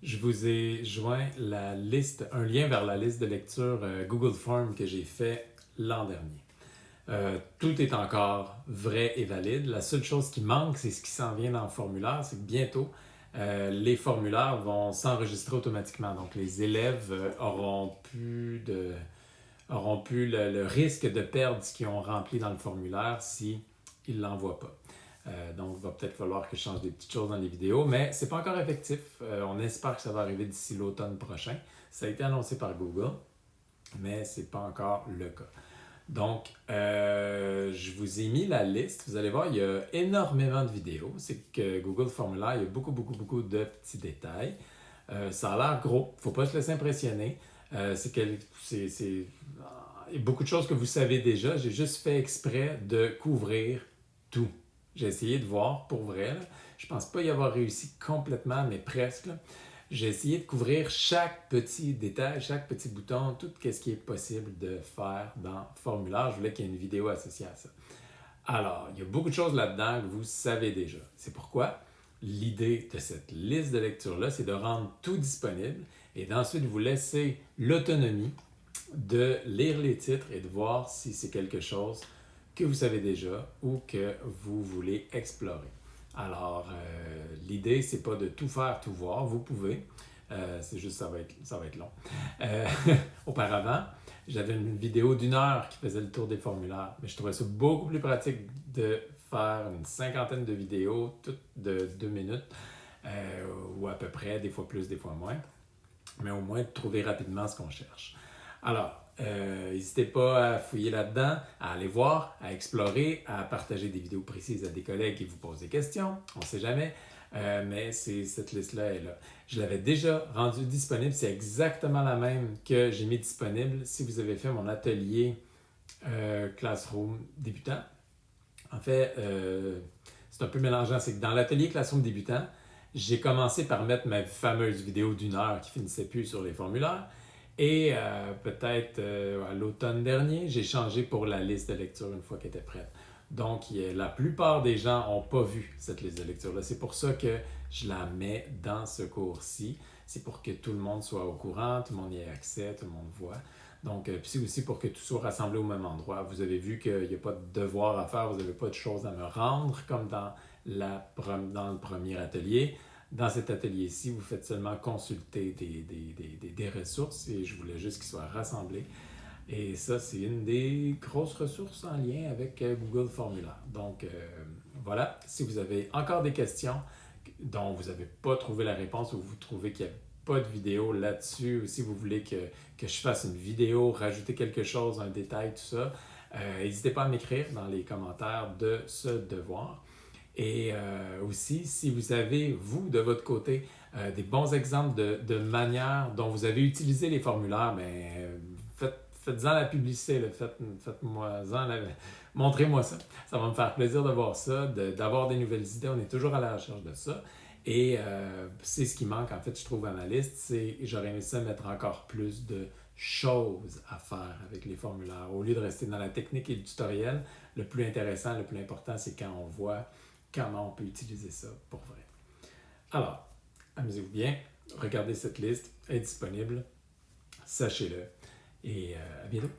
Je vous ai joint la liste, un lien vers la liste de lecture Google Form que j'ai fait l'an dernier. Tout est encore vrai et valide. La seule chose qui manque, c'est ce qui s'en vient dans le formulaire, c'est que bientôt, les formulaires vont s'enregistrer automatiquement. Donc, les élèves auront plus le risque de perdre ce qu'ils ont rempli dans le formulaire si ils ne l'envoient pas. Donc, il va peut-être falloir que je change des petites choses dans les vidéos, mais ce n'est pas encore effectif. On espère que ça va arriver d'ici l'automne prochain. Ça a été annoncé par Google, mais ce n'est pas encore le cas. Donc, je vous ai mis la liste. Vous allez voir, il y a énormément de vidéos. C'est que Google Formulaire, il y a beaucoup de petits détails. Ça a l'air gros. Il ne faut pas se laisser impressionner. Il y a beaucoup de choses que vous savez déjà. J'ai juste fait exprès de couvrir tout. J'ai essayé de voir pour vrai. Là. Je pense pas y avoir réussi complètement, mais presque. Là. J'ai essayé de couvrir chaque petit détail, chaque petit bouton, tout ce qui est possible de faire dans le formulaire. Je voulais qu'il y ait une vidéo associée à ça. Alors, il y a beaucoup de choses là-dedans que vous savez déjà. C'est pourquoi l'idée de cette liste de lecture-là, c'est de rendre tout disponible et d'ensuite vous laisser l'autonomie de lire les titres et de voir si c'est quelque chose que vous savez déjà ou que vous voulez explorer. Alors, l'idée, c'est pas de tout faire, tout voir. Vous pouvez. C'est juste ça va être long. Euh, Auparavant, j'avais une vidéo d'1 heure qui faisait le tour des formulaires. Mais je trouvais ça beaucoup plus pratique de faire une cinquantaine de vidéos, toutes de 2 minutes, ou à peu près, des fois plus, des fois moins. Mais au moins de trouver rapidement ce qu'on cherche. Alors, n'hésitez pas à fouiller là-dedans, à aller voir, à explorer, à partager des vidéos précises à des collègues qui vous posent des questions. On ne sait jamais, mais cette liste-là est là. Je l'avais déjà rendue disponible. C'est exactement la même que j'ai mis disponible si vous avez fait mon atelier Classroom débutant. En fait, c'est un peu mélangeant. C'est que dans l'atelier Classroom débutant, j'ai commencé par mettre ma fameuse vidéo d'1 heure qui finissait plus sur les formulaires. Et peut-être à l'automne dernier, j'ai changé pour la liste de lecture une fois qu'elle était prête. Donc, la plupart des gens n'ont pas vu cette liste de lecture-là. C'est pour ça que je la mets dans ce cours-ci. C'est pour que tout le monde soit au courant, tout le monde y ait accès, tout le monde voit. Donc, puis c'est aussi pour que tout soit rassemblé au même endroit. Vous avez vu qu'il n'y a pas de devoir à faire, vous n'avez pas de choses à me rendre comme dans le premier atelier. Dans cet atelier-ci, vous faites seulement consulter des ressources et je voulais juste qu'ils soient rassemblés. Et ça, c'est une des grosses ressources en lien avec Google Formulaire. Donc, voilà. Si vous avez encore des questions dont vous n'avez pas trouvé la réponse ou vous trouvez qu'il n'y a pas de vidéo là-dessus, ou si vous voulez que je fasse une vidéo, rajouter quelque chose, un détail, tout ça, n'hésitez pas à m'écrire dans les commentaires de ce devoir. Et aussi, si vous avez, vous, de votre côté, des bons exemples de manières dont vous avez utilisé les formulaires, faites-en la publicité, là, montrez-moi ça. Ça va me faire plaisir de voir ça, d'avoir des nouvelles idées. On est toujours à la recherche de ça. Et c'est ce qui manque, en fait, je trouve, à ma liste, c'est j'aurais aimé ça mettre encore plus de choses à faire avec les formulaires. Au lieu de rester dans la technique et le tutoriel, le plus intéressant, le plus important, c'est quand on voit comment on peut utiliser ça pour vrai. Alors, amusez-vous bien, regardez cette liste, elle est disponible, sachez-le, et à bientôt.